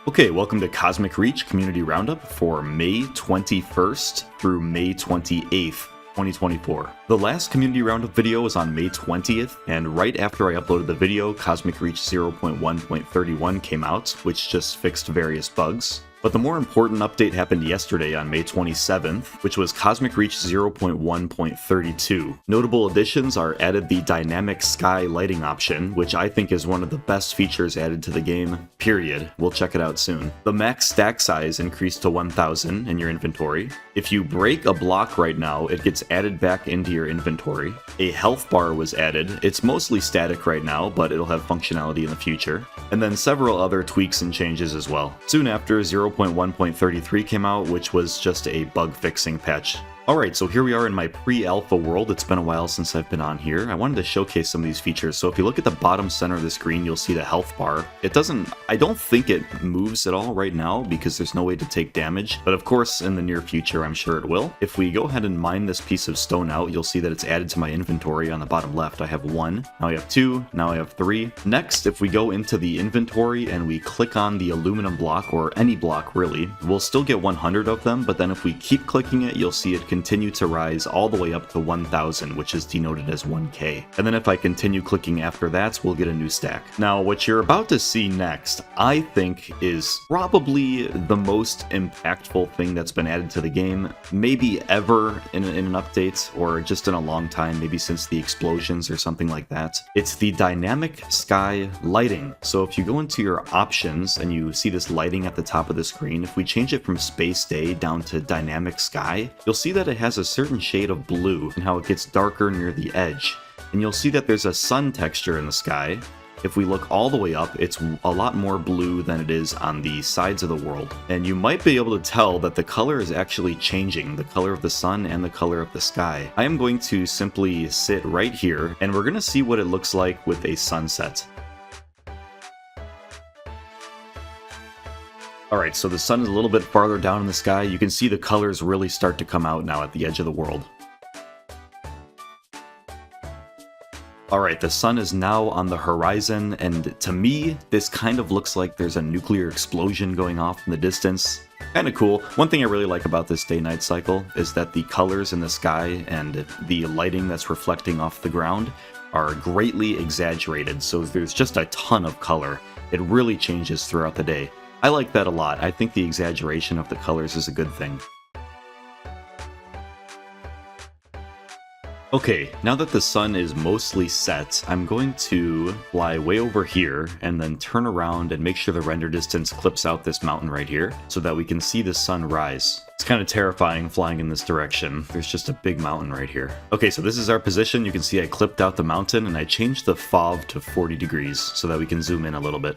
Okay, welcome to Cosmic Reach Community Roundup for May 21st through May 28th, 2024. The last Community Roundup video was on May 20th, and right after I uploaded the video, Cosmic Reach 0.1.31 came out, which just fixed various bugs. But the more important update happened yesterday on May 27th, which was Cosmic Reach 0.1.32. Notable additions are added the dynamic sky lighting option, which I think is one of the best features added to the game, period. We'll check it out soon. The max stack size increased to 1000 in your inventory. If you break a block right now, it gets added back into your inventory. A health bar was added. It's mostly static right now, but it'll have functionality in the future. And then several other tweaks and changes as well. Soon after, 0.1.33 came out, which was just a bug fixing patch. Alright, so here we are in my pre-alpha world. It's been a while since I've been on here. I wanted to showcase some of these features. So if you look at the bottom center of the screen, you'll see the health bar. I don't think it moves at all right now because there's no way to take damage. But of course, in the near future, I'm sure it will. If we go ahead and mine this piece of stone out, you'll see that it's added to my inventory on the bottom left. I have 1, now I have 2, now I have 3. Next, if we go into the inventory and we click on the aluminum block, or any block really, we'll still get 100 of them, but then if we keep clicking it, you'll see it continue to rise all the way up to 1000, which is denoted as 1k. And then if I continue clicking after that, we'll get a new stack. Now, what you're about to see next, I think is probably the most impactful thing that's been added to the game, maybe ever in an update, or just in a long time, maybe since the explosions or something like that. It's the dynamic sky lighting. So if you go into your options and you see this lighting at the top of the screen, if we change it from space day down to dynamic sky, you'll see that it has a certain shade of blue and how it gets darker near the edge. And you'll see that there's a sun texture in the sky. If we look all the way up, it's a lot more blue than it is on the sides of the world. And you might be able to tell that the color is actually changing, the color of the sun and the color of the sky. I am going to simply sit right here, and we're going to see what it looks like with a sunset. Alright, so the sun is a little bit farther down in the sky. You can see the colors really start to come out now at the edge of the world. Alright, the sun is now on the horizon, and to me, this kind of looks like there's a nuclear explosion going off in the distance. Kinda cool. One thing I really like about this day-night cycle is that the colors in the sky and the lighting that's reflecting off the ground are greatly exaggerated, so there's just a ton of color. It really changes throughout the day. I like that a lot. I think the exaggeration of the colors is a good thing. Okay, now that the sun is mostly set, I'm going to fly way over here and then turn around and make sure the render distance clips out this mountain right here so that we can see the sun rise. It's kind of terrifying flying in this direction. There's just a big mountain right here. Okay, so this is our position. You can see I clipped out the mountain and I changed the FOV to 40 degrees so that we can zoom in a little bit.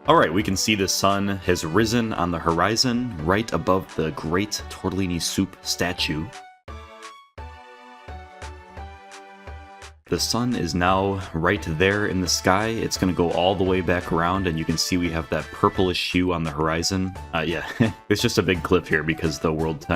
Alright, we can see the sun has risen on the horizon right above the great tortellini soup statue. The sun is now right there in the sky. It's going to go all the way back around, and you can see we have that purplish hue on the horizon. Yeah, it's just a big clip here because the world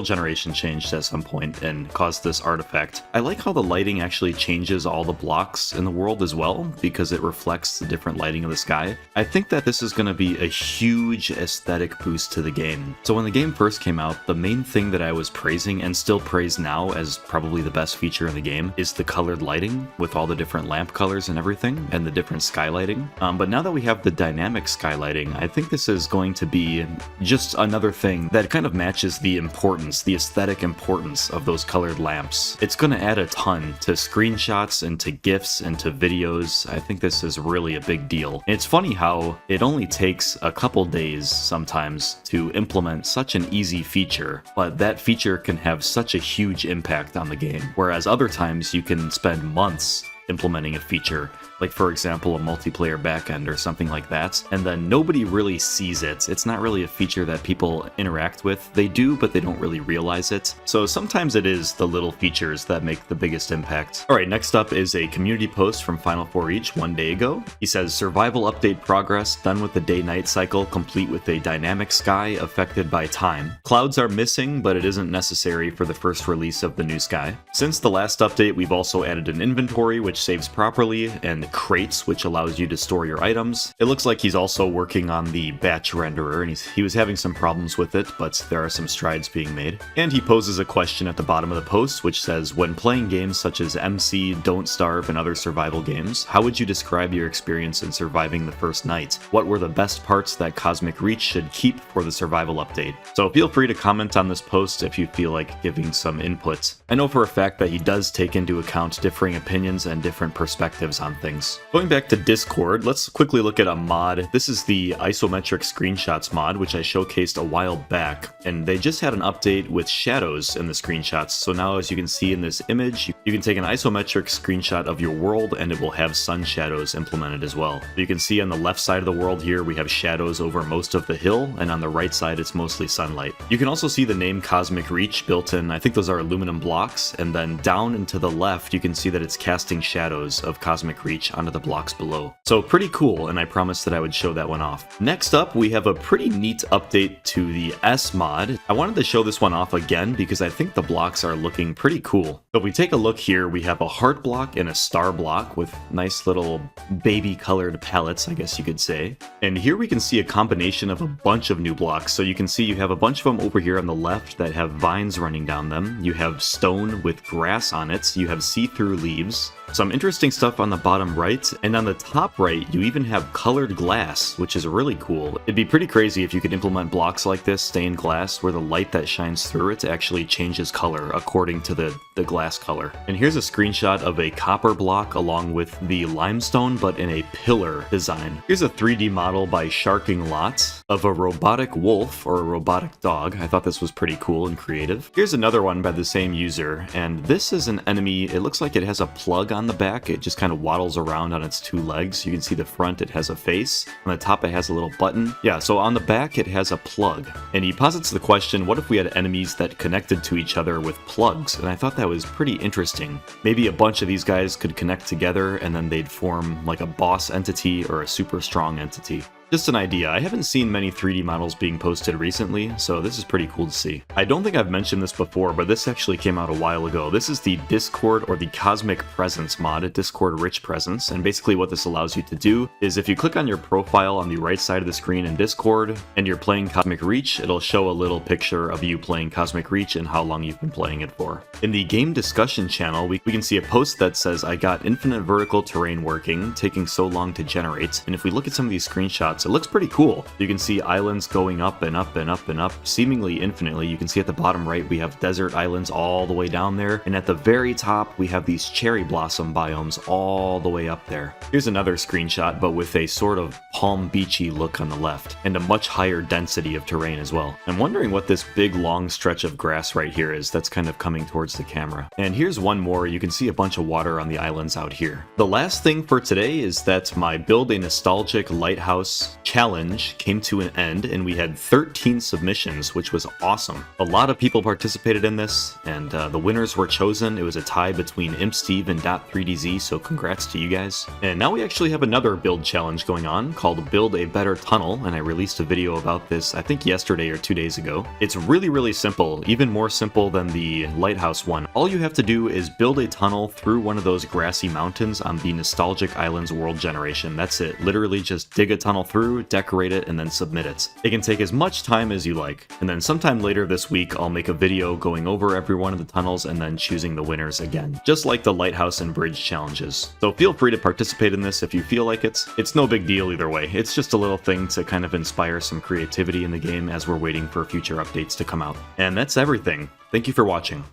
generation changed at some point and caused this artifact. I like how the lighting actually changes all the blocks in the world as well because it reflects the different lighting of the sky. I think that this is going to be a huge aesthetic boost to the game. So when the game first came out, the main thing that I was praising and still praise now as probably the best feature in the game is the colored lighting with all the different lamp colors and everything and the different skylighting. But now that we have the dynamic skylighting, I think this is going to be just another thing that kind of matches the importance, the aesthetic importance of those colored lamps. It's going to add a ton to screenshots and to GIFs and to videos. I think this is really a big deal. And it's funny how it only takes a couple days sometimes to implement such an easy feature, but that feature can have such a huge impact on the game. Whereas other times you can spend months implementing a feature like for example a multiplayer backend or something like that, and then nobody really sees it. It's not really a feature that people interact with. They do, but they don't really realize it. So sometimes it is the little features that make the biggest impact. Alright, next up is a community post from Final 4 Reach 1 day ago. He says, survival update progress, done with the day-night cycle, complete with a dynamic sky affected by time. Clouds are missing, but it isn't necessary for the first release of the new sky. Since the last update, we've also added an inventory which saves properly, and crates which allows you to store your items. It looks like he's also working on the batch renderer, and he was having some problems with it, but there are some strides being made. And he poses a question at the bottom of the post which says, when playing games such as MC, Don't Starve, and other survival games, how would you describe your experience in surviving the first night? What were the best parts that Cosmic Reach should keep for the survival update? So feel free to comment on this post if you feel like giving some input. I know for a fact that he does take into account differing opinions and different perspectives on things. Going back to Discord, let's quickly look at a mod. This is the isometric screenshots mod, which I showcased a while back, and they just had an update with shadows in the screenshots. So now, as you can see in this image, you can take an isometric screenshot of your world and it will have sun shadows implemented as well. You can see on the left side of the world here we have shadows over most of the hill, and on the right side it's mostly sunlight. You can also see the name Cosmic Reach built in. I think those are aluminum blocks, and then down and to the left you can see that it's casting shadows of Cosmic Reach onto the blocks below. So pretty cool, and I promised that I would show that one off. Next up, we have a pretty neat update to the S mod. I wanted to show this one off again because I think the blocks are looking pretty cool. So if we take a look here, we have a heart block and a star block with nice little baby colored palettes, I guess you could say. And here we can see a combination of a bunch of new blocks. So you can see you have a bunch of them over here on the left that have vines running down them. You have stone with grass on it. You have see-through leaves. Some interesting stuff on the bottom right, and on the top right, you even have colored glass, which is really cool. It'd be pretty crazy if you could implement blocks like this, stained glass, where the light that shines through it actually changes color according to the glass color. And here's a screenshot of a copper block along with the limestone, but in a pillar design. Here's a 3D model by Sharking Lot of a robotic wolf or a robotic dog. I thought this was pretty cool and creative. Here's another one by the same user, and this is an enemy. It looks like it has a plug on the back. It just kind of waddles around on its two legs. You can see the front, it has a face. On the top, it has a little button. Yeah, so on the back, it has a plug. And he posits the question, what if we had enemies that connected to each other with plugs? And I thought that was pretty interesting. Maybe a bunch of these guys could connect together and then they'd form like a boss entity or a super strong entity. Just an idea. I haven't seen many 3D models being posted recently, so this is pretty cool to see. I don't think I've mentioned this before, but this actually came out a while ago. This is the Discord or the Cosmic Presence mod, Discord Rich Presence, and basically what this allows you to do is if you click on your profile on the right side of the screen in Discord and you're playing Cosmic Reach, it'll show a little picture of you playing Cosmic Reach and how long you've been playing it for. In the game discussion channel, we can see a post that says, I got infinite vertical terrain working, taking so long to generate, and if we look at some of these screenshots, it looks pretty cool. You can see islands going up and up and up and up, seemingly infinitely. You can see at the bottom right, we have desert islands all the way down there, and at the very top, we have these cherry blossom biomes all the way up there. Here's another screenshot, but with a sort of Palm Beachy look on the left, and a much higher density of terrain as well. I'm wondering what this big long stretch of grass right here is that's kind of coming towards the camera. And here's one more. You can see a bunch of water on the islands out here. The last thing for today is that my Build a Nostalgic Lighthouse challenge came to an end, and we had 13 submissions, which was awesome. A lot of people participated in this, and the winners were chosen. It was a tie between ImpSteve and Dot3DZ, so congrats to you guys. And now we actually have another build challenge going on called Build a Better Tunnel, and I released a video about this, I think yesterday or 2 days ago. It's really simple, even more simple than the lighthouse one. All you have to do is build a tunnel through one of those grassy mountains on the Nostalgic Islands world generation. That's it. Literally just dig a tunnel through, decorate it, and then submit it. It can take as much time as you like. And then sometime later this week, I'll make a video going over every one of the tunnels and then choosing the winners again, just like the lighthouse and bridge challenges. So feel free to participate in this if you feel like it. It's no big deal either way. It's just a little thing to kind of inspire some creativity in the game as we're waiting for future updates to come out. And that's everything. Thank you for watching.